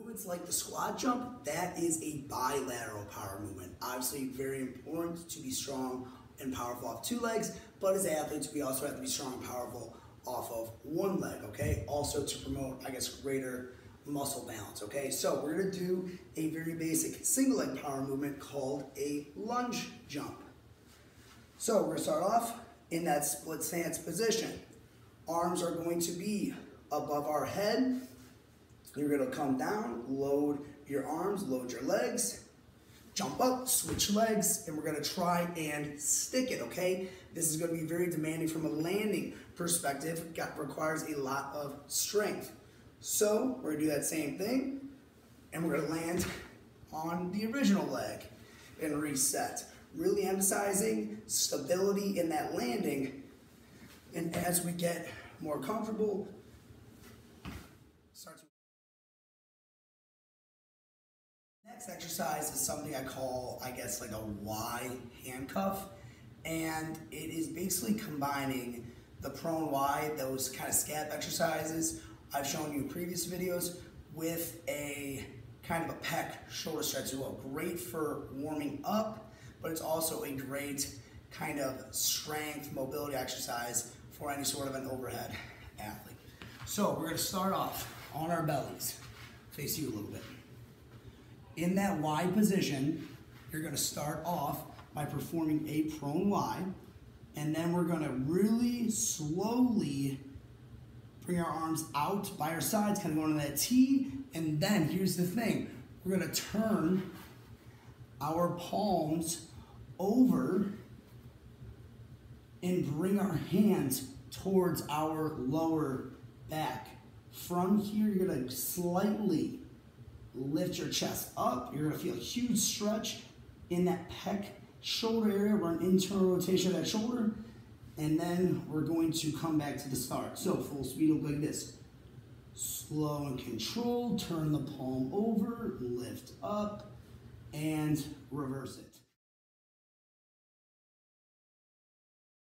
Movements like the squat jump, that is a bilateral power movement. Obviously very important to be strong and powerful off two legs, but as athletes, we also have to be strong and powerful off of one leg, okay? Also to promote, I guess, greater muscle balance, okay? So we're gonna do a very basic single leg power movement called a lunge jump. So we're gonna start off in that split stance position. Arms are going to be above our head. You're gonna come down, load your arms, load your legs, jump up, switch legs, and we're gonna try and stick it, okay? This is gonna be very demanding from a landing perspective. Requires a lot of strength. So we're gonna do that same thing, and we're gonna land on the original leg and reset. Really emphasizing stability in that landing, and as we get more comfortable, start to. Next exercise is something I call, I guess, like a Y handcuff, and it is basically combining the prone Y, those kind of scap exercises I've shown you in previous videos, with a kind of a pec shoulder stretch as well. Great for warming up, but it's also a great kind of strength mobility exercise for any sort of an overhead athlete. So we're going to start off on our bellies. Face you a little bit. In that Y position, you're going to start off by performing a prone Y, and then we're going to really slowly bring our arms out by our sides, kind of going to that T, and then here's the thing. We're going to turn our palms over and bring our hands towards our lower back. From here, you're going to slightly lift your chest up. You're gonna feel a huge stretch in that pec shoulder area. We're an internal rotation of that shoulder. And then we're going to come back to the start. So full speed will look like this. Slow and controlled, turn the palm over, lift up, and reverse it.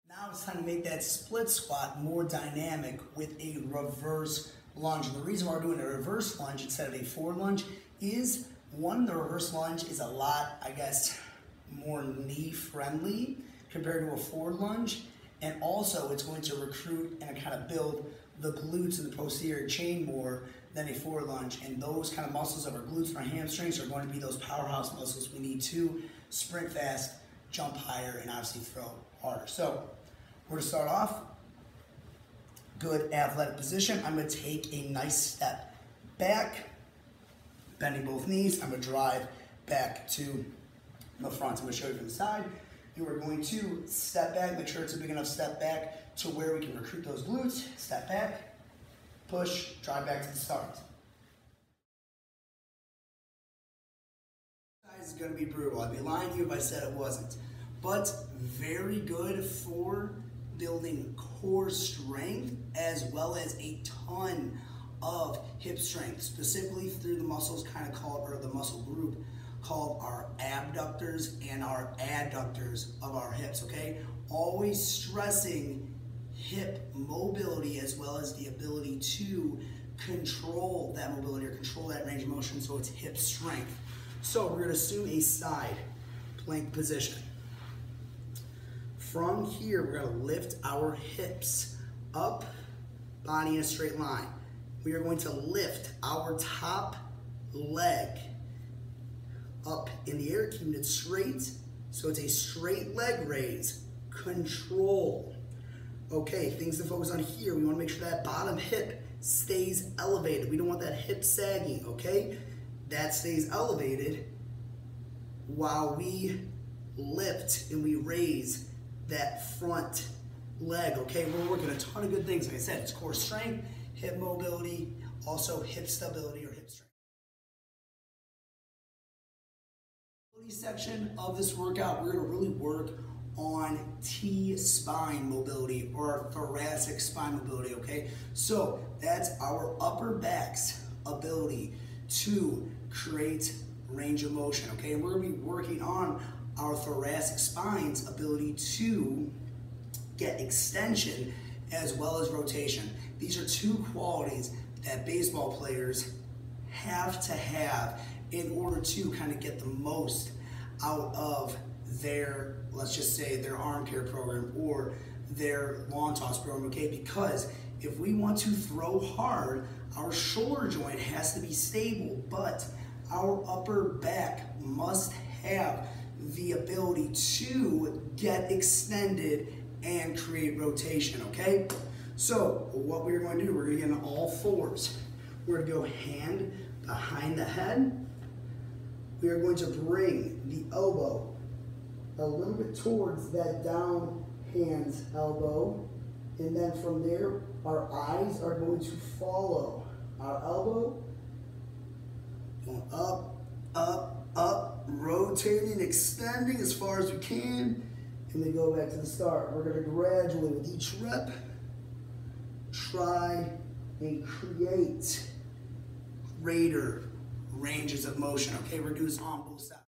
Now it's time to make that split squat more dynamic with a reverse lunge. And the reason why we're doing a reverse lunge instead of a forward lunge is, one, the reverse lunge is a lot, I guess, more knee friendly compared to a forward lunge. And also it's going to recruit and kind of build the glutes and the posterior chain more than a forward lunge. And those kind of muscles of our glutes and our hamstrings are going to be those powerhouse muscles we need to sprint fast, jump higher, and obviously throw harder. So we're gonna start off. Good athletic position. I'm going to take a nice step back, bending both knees. I'm going to drive back to the front. I'm going to show you from the side. You are going to step back, make sure it's a big enough step back to where we can recruit those glutes. Step back, push, drive back to the start. This is going to be brutal. I'd be lying to you if I said it wasn't. But very good for building core strength as well as a ton of hip strength, specifically through the muscles kind of called, or the muscle group called our abductors and our adductors of our hips, okay? Always stressing hip mobility as well as the ability to control that mobility or control that range of motion, so it's hip strength. So we're gonna assume a side plank position. From here, we're gonna lift our hips up, body in a straight line. We are going to lift our top leg up in the air, keeping it straight. So it's a straight leg raise, control. Okay, things to focus on here. We wanna make sure that bottom hip stays elevated. We don't want that hip sagging, okay? That stays elevated while we lift and we raise that front leg, okay? We're working a ton of good things. Like I said, it's core strength, hip mobility, also hip stability or hip strength. Section of this workout, we're gonna really work on T-spine mobility or thoracic spine mobility, okay? So that's our upper back's ability to create range of motion, okay? And we're gonna be working on our thoracic spine's ability to get extension as well as rotation. These are two qualities that baseball players have to have in order to kind of get the most out of their, let's just say, their arm care program or their long toss program, okay? Because if we want to throw hard, our shoulder joint has to be stable, but our upper back must have the ability to get extended and create rotation, okay? So what we're going to do, we're going to get on all fours. We're going to go hand behind the head. We are going to bring the elbow a little bit towards that down hand's elbow. And then from there, our eyes are going to follow our elbow. Going up, up, up, rotating, extending as far as we can. And then go back to the start. We're going to gradually, with each rep, try and create greater ranges of motion. Okay, we're doing this on both sides.